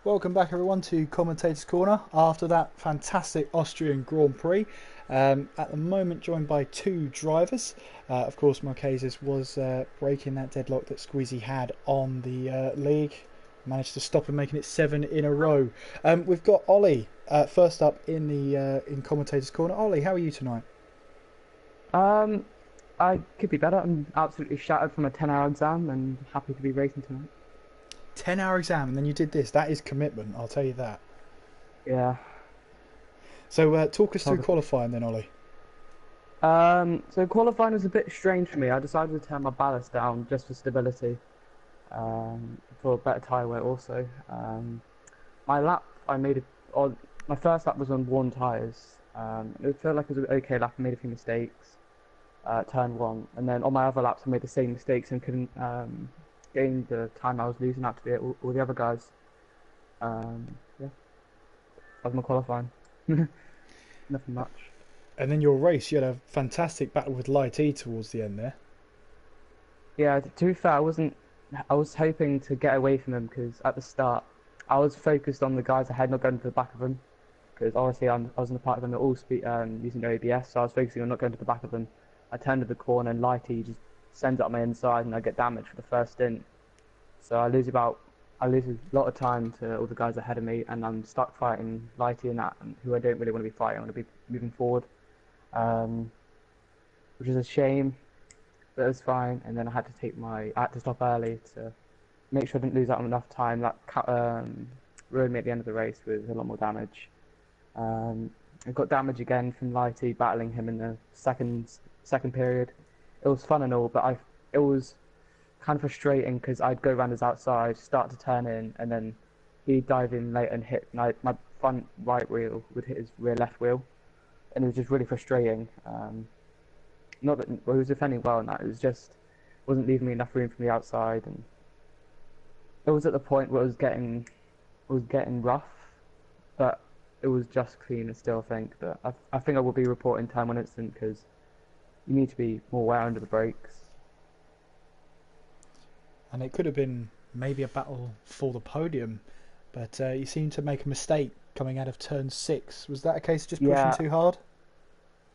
Welcome back everyone to Commentators Corner after that fantastic Austrian Grand Prix. At the moment joined by two drivers. Of course Marquez's was breaking that deadlock that Squeezy had on the league. Managed to stop him, making it 7 in a row. We've got Ollie first up in the in Commentators Corner. Ollie, how are you tonight? Um, I could be better. I'm absolutely shattered from a 10-hour exam and happy to be racing tonight. 10-hour exam and then you did this. That is commitment, I'll tell you that. Yeah. So talk us through Target. qualifying then, Ollie. So qualifying was a bit strange for me. I decided to turn my ballast down just for stability, for a better tyre wear also. My lap, I made it, or my first lap was on worn tyres. It felt like it was an okay lap. I made a few mistakes, turn one, and then on my other laps I made the same mistakes and couldn't gain the time I was losing out to all the other guys. Yeah, that was my qualifying. Nothing much. And then your race, you had a fantastic battle with Light E towards the end there. Yeah, to be fair, I wasn't. I was hoping to get away from them because at the start I was focused on the guys ahead, not going to the back of them. Because obviously I was in the part of them, they're all using their ABS, so I was focusing on not going to the back of them. I turned to the corner and Lighty just sends up my inside and I get damaged for the first stint. So I lose a lot of time to all the guys ahead of me, and I'm stuck fighting Lighty and that, who I don't really want to be fighting. I want to be moving forward, um, which is a shame, but it was fine. And then I had to stop early to make sure I didn't lose out on enough time. That ruined me at the end of the race with a lot more damage. Um, I got damage again from Lighty battling him in the second period. It was fun and all, but it was kind of frustrating because I'd go around his outside, start to turn in, and then he'd dive in late and hit my front right wheel would hit his rear left wheel, and it was just really frustrating. Not that well, he was defending well in that, it was just wasn't leaving me enough room from the outside, and it was at the point where it was getting rough, but it was just clean and still. I think that I think I will be reporting time on instant because you need to be more aware under the brakes. And it could have been maybe a battle for the podium, but you seem to make a mistake coming out of turn 6. Was that a case of just pushing Yeah, too hard?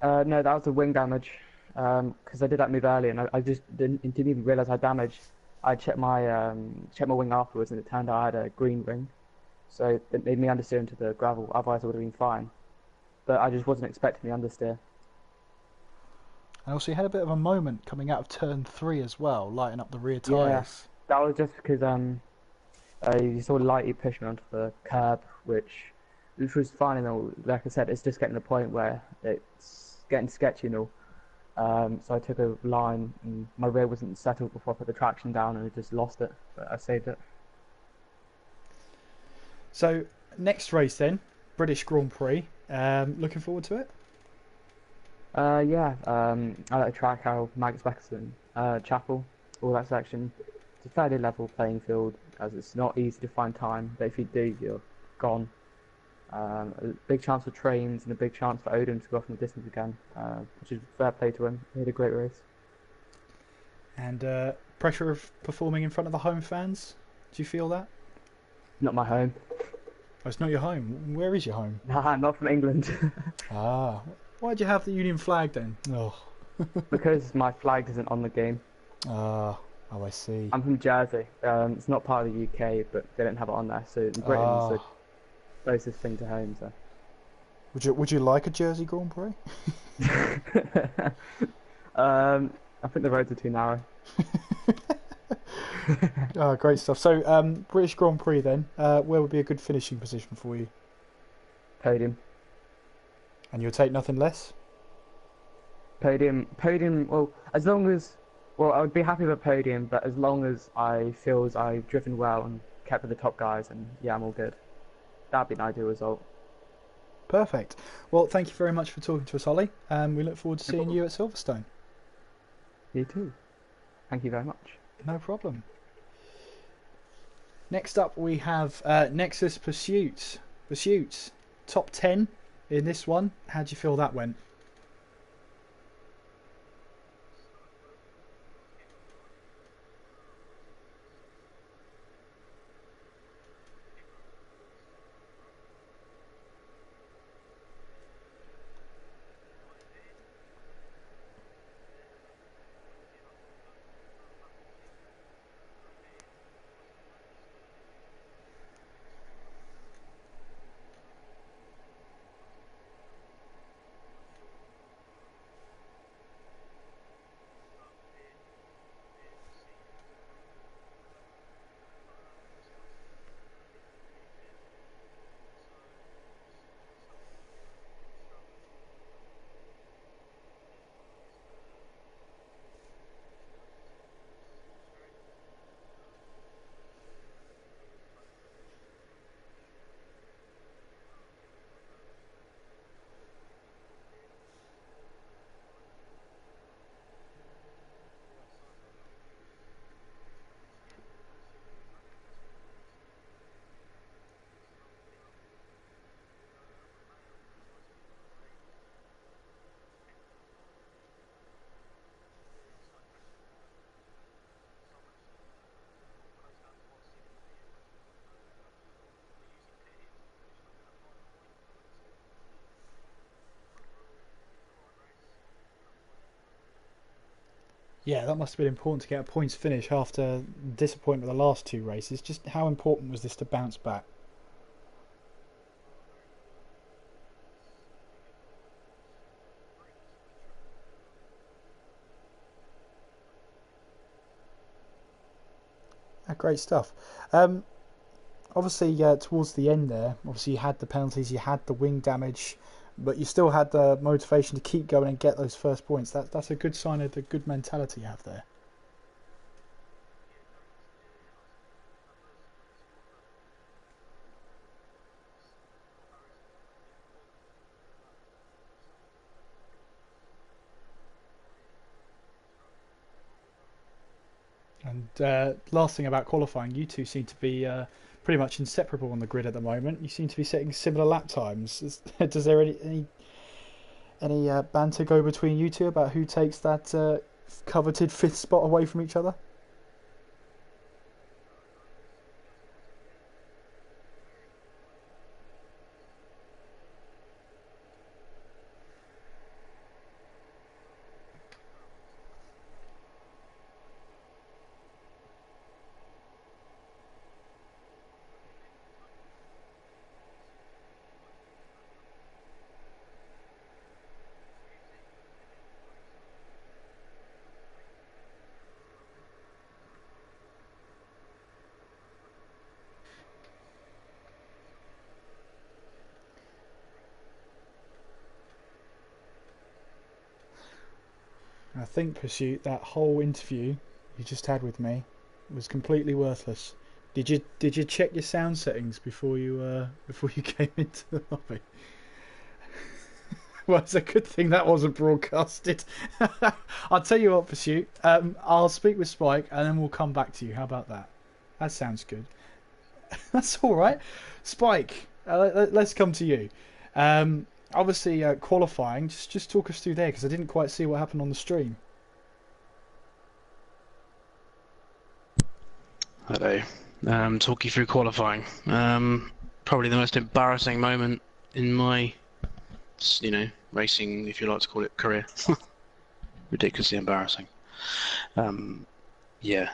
no, that was the wing damage. Because I did that move early and I just didn't even realize I damaged. I checked my wing afterwards and it turned out I had a green ring, so it made me understeer into the gravel. Otherwise, I would have been fine. But I just wasn't expecting the understeer. And also you had a bit of a moment coming out of turn 3 as well, lighting up the rear Yeah, tyres. that was just because you saw Lighty push me onto the curb, which was fine and all. Like I said, it's just getting to the point where it's getting sketchy and all. So I took a line and my rear wasn't settled before I put the traction down and I just lost it, but I saved it. So next race then, British Grand Prix. Looking forward to it? Yeah, I like to track how Magnus Beckerson, Chapel, all that section. It's a fairly level playing field as it's not easy to find time, but if you do, you're gone. A big chance for trains and a big chance for Odin to go off in the distance again, which is fair play to him. He had a great race. And pressure of performing in front of the home fans? Do you feel that? Not my home. Oh, it's not your home. Where is your home? Nah, not from England. Ah, why'd you have the Union flag then? Oh, Because my flag isn't on the game. ah, oh, I see. I'm from Jersey. It's not part of the UK, but they don't have it on there. So in Britain, it's the Ah, closest thing to home. So. would you like a Jersey Grand Prix? I think the roads are too narrow. Ah, great stuff. So, British Grand Prix then. Where would be a good finishing position for you? Podium. And you'll take nothing less. Podium. Well, as long as, well, I would be happy with a podium, but as long as I feel as I've driven well and kept with the top guys, and yeah, I'm all good. That'd be an ideal result. Perfect. Well, thank you very much for talking to us, Ollie. We look forward to No seeing problem. you at Silverstone. You too. Thank you very much. No problem. Next up, we have Nexus Pursuit. Pursuit top 10 in this one. How do you feel that went? Yeah, that must have been important to get a points finish after disappointment of the last two races. Just how important was this to bounce back? Great stuff. Obviously, towards the end there, obviously you had the penalties, you had the wing damage, but you still had the motivation to keep going and get those first points. That's a good sign of the good mentality you have there. And last thing about qualifying, you two seem to be pretty much inseparable on the grid at the moment. You seem to be setting similar lap times. Does there any banter go between you two about who takes that coveted fifth spot away from each other? I think, Pursuit, that whole interview you just had with me was completely worthless. Did you check your sound settings before you came into the lobby? Well, it's a good thing that wasn't broadcasted. I'll tell you what, Pursuit. I'll speak with Spike and then we'll come back to you. How about that? That sounds good. That's all right. Spike, let's come to you. Obviously, qualifying. Just talk us through there because I didn't quite see what happened on the stream. Hello. Talk you through qualifying. Probably the most embarrassing moment in my, racing, if you like to call it, career. Ridiculously embarrassing. Yeah,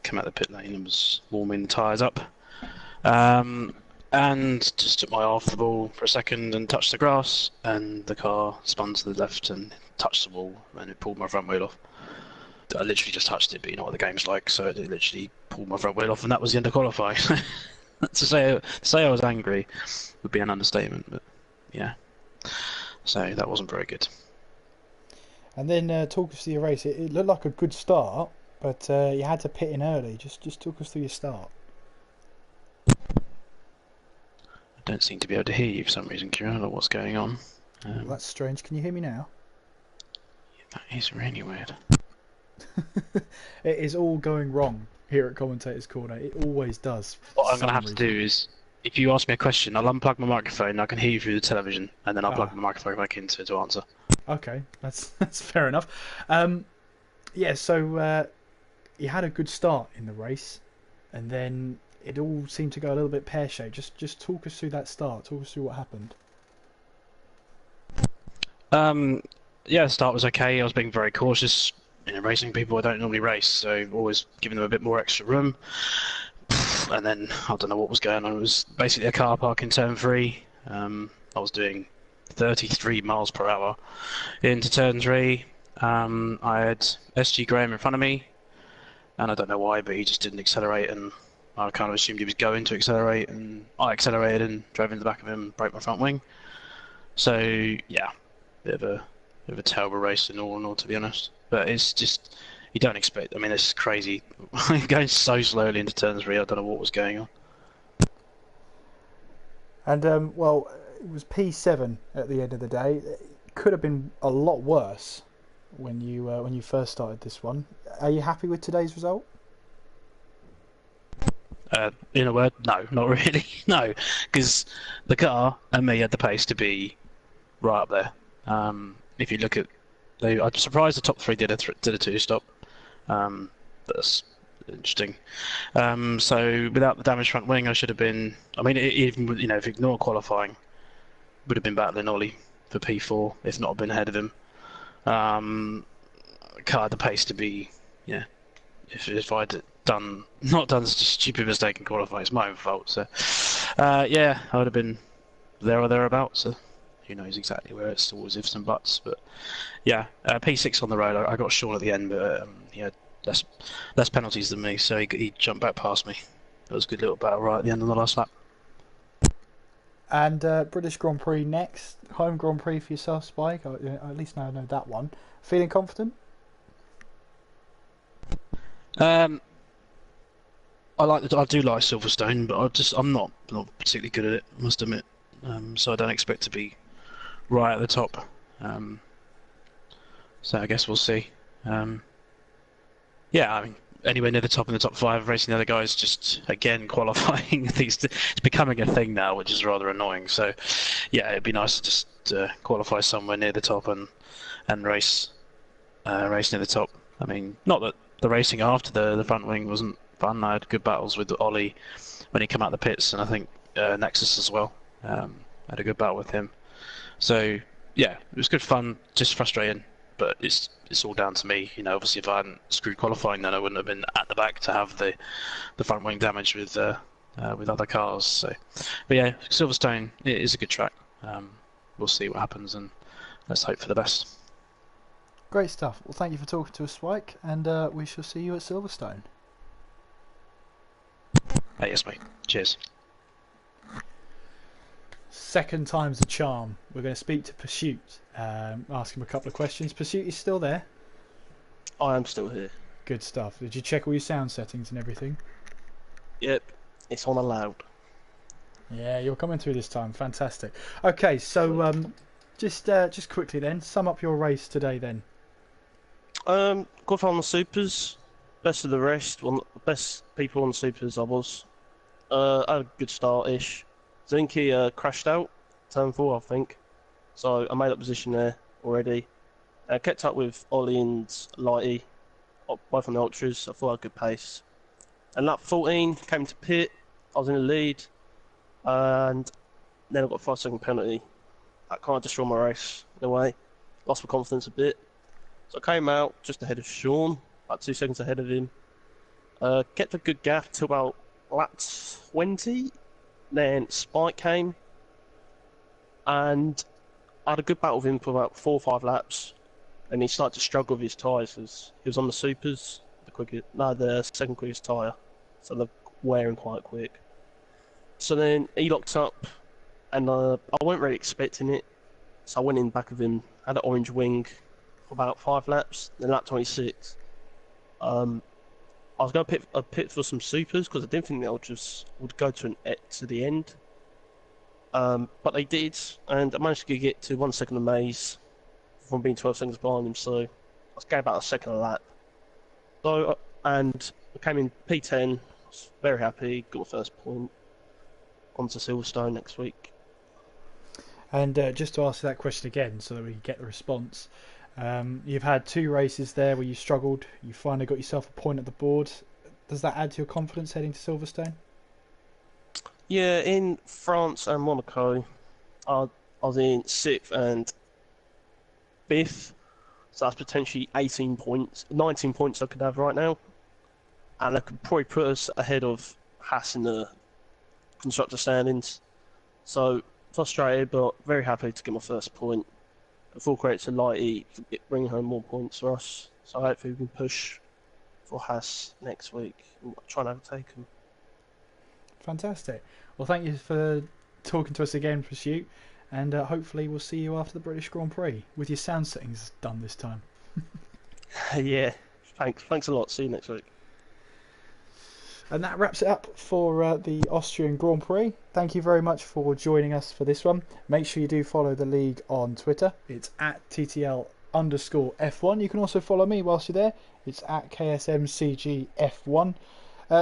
came out the pit lane and was warming the tyres up. And just took my eye off the ball for a second and touched the grass, and the car spun to the left and touched the wall, and it pulled my front wheel off. I literally just touched it, but you know what the game's like, so it literally pulled my front wheel off, and that was the end of qualifying. to say I was angry would be an understatement, but yeah. So that wasn't very good. And then talk us through your race. It looked like a good start, but you had to pit in early. Just talk us through your start. I don't seem to be able to hear you for some reason, Kieran. I don't know what's going on. Well, that's strange. Can you hear me now? That is really weird. It is all going wrong here at Commentators Corner. It always does. What I'm going to have to do is, if you ask me a question, I'll unplug my microphone and I can hear you through the television, and then I'll plug my microphone back in to answer. Okay, that's fair enough. Yeah, so you had a good start in the race, and then it all seemed to go a little bit pear-shaped. Just talk us through that start. Talk us through what happened. Yeah, the start was okay. I was being very cautious. Racing people I don't normally race, so always giving them a bit more extra room. And then I don't know what was going on. It was basically a car park in turn 3. I was doing 33 miles per hour into turn 3. I had SG Graham in front of me, and I don't know why, but he just didn't accelerate, and I kind of assumed he was going to accelerate, and I accelerated and drove into the back of him, broke my front wing. So yeah, bit of a terrible race in all, to be honest. But it's just, you don't expect. I mean, this is crazy. Going so slowly into turn 3. I don't know what was going on. And well, it was P7 at the end of the day. It could have been a lot worse when you first started this one. Are you happy with today's result? In a word, no, not really. No, because the car and me had the pace to be right up there. If you look at, I'm surprised the top 3 did a 2-stop. That's interesting. So without the damaged front wing, I should have been. I mean, even if you ignore qualifying, would have been battling Ollie for P4, if not been ahead of him. car had the pace to be, yeah. If I'd not done such a stupid mistake in qualifying, it's my own fault. So, yeah, I would have been there or thereabouts. So who knows exactly where it's always ifs and buts. But yeah, P6 on the road. I got Sean at the end, but he had less penalties than me, so he jumped back past me. That was a good little battle right at the end of the last lap. And British Grand Prix next, home Grand Prix for yourself, Spike. At least now I know that one. Feeling confident? I do like Silverstone, but I'm not particularly good at it, I must admit. So I don't expect to be right at the top. So I guess we'll see. Yeah, I mean, anywhere near the top in the top 5, racing the other guys, just again qualifying. It's becoming a thing now, which is rather annoying. So yeah, it'd be nice to just qualify somewhere near the top and race near the top. I mean, not that the racing after the front wing wasn't fun. I had good battles with Ollie when he came out the pits, and I think Nexus as well. I had a good battle with him. So yeah, it was good fun, just frustrating, but it's all down to me. You know, obviously if I hadn't screwed qualifying, then I wouldn't have been at the back to have the front wing damage with other cars. So, but yeah, Silverstone, it is a good track. We'll see what happens, and let's hope for the best. Great stuff. Well, thank you for talking to us, Spike, and we shall see you at Silverstone. Yes, mate. Cheers. Second time's a charm. We're going to speak to Pursuit, ask him a couple of questions. Pursuit, is still there? I am still here. Good stuff. Did you check all your sound settings and everything? Yep, it's on allowed. Yeah, you're coming through this time. Fantastic. Okay, so just quickly then, sum up your race today then. Got on the supers, best of the rest. One best people on the supers. I was. I had a good start-ish. Zinky crashed out, turn 4 I think. So I made up position there already. Kept up with Ollie and Lighty, both on the ultras. I thought I had good pace. And lap 14 came to pit. I was in the lead, and then I got a 5-second penalty. That kind of destroyed my race in a way. Lost my confidence a bit. So I came out just ahead of Sean, about 2 seconds ahead of him. Kept a good gap till about lap 20. Then Spike came, and I had a good battle with him for about 4 or 5 laps. And he started to struggle with his tyres because he was on the supers, the second quickest tyre, so they're wearing quite quick. So then he locked up, and I wasn't really expecting it, so I went in back of him, had an orange wing for about 5 laps. Then lap 26, I was going to pit for some supers because I didn't think the ultras would go to the end, but they did, and I managed to get to 1 second of Maze from being 12 seconds behind him, so I was going about a second a lap. So, and I came in P10, I was very happy, got my first point, on to Silverstone next week. And just to ask that question again so that we can get the response, you've had 2 races there where you struggled, you finally got yourself a point at the board. Does that add to your confidence heading to Silverstone? Yeah, in France and Monaco, I was in 6th and 5th, so that's potentially 18 points, 19 points I could have right now, and I could probably put us ahead of Haas in the constructor standings. So frustrated, but very happy to get my first point. Full credit to Lighty for bringing home more points for us. So hopefully we can push for Haas next week and try and overtake them. Fantastic. Well, thank you for talking to us again, Pursuit, and hopefully we'll see you after the British Grand Prix with your sound settings done this time. Yeah, thanks a lot. See you next week. And that wraps it up for the Austrian Grand Prix. Thank you very much for joining us for this one. Make sure you do follow the league on Twitter. It's at TTL F1. You can also follow me whilst you're there. It's at KSMCG F1.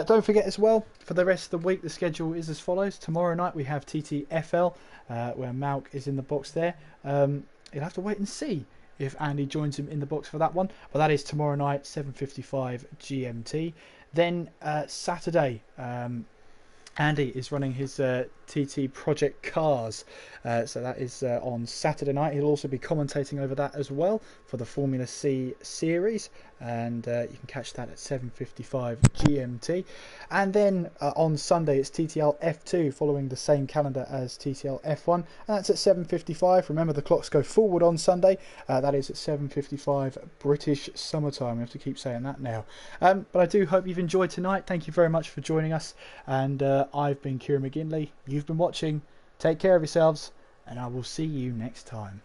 Don't forget as well, for the rest of the week, the schedule is as follows. Tomorrow night we have TTFL, where Malk is in the box there. You'll have to wait and see if Andy joins him in the box for that one. But that is tomorrow night, 7:55 GMT. Then Saturday, Andy is running his TT Project Cars. So that is on Saturday night. He'll also be commentating over that as well for the Formula C series, and you can catch that at 7:55 GMT. And then on Sunday it's TTL F2, following the same calendar as TTL F1, and that's at 7:55. Remember, the clocks go forward on Sunday. That is at 7:55 British summertime. We have to keep saying that now. But I do hope you've enjoyed tonight. Thank you very much for joining us, and I've been Kieran McGinley. You've been watching. Take care of yourselves, and I will see you next time.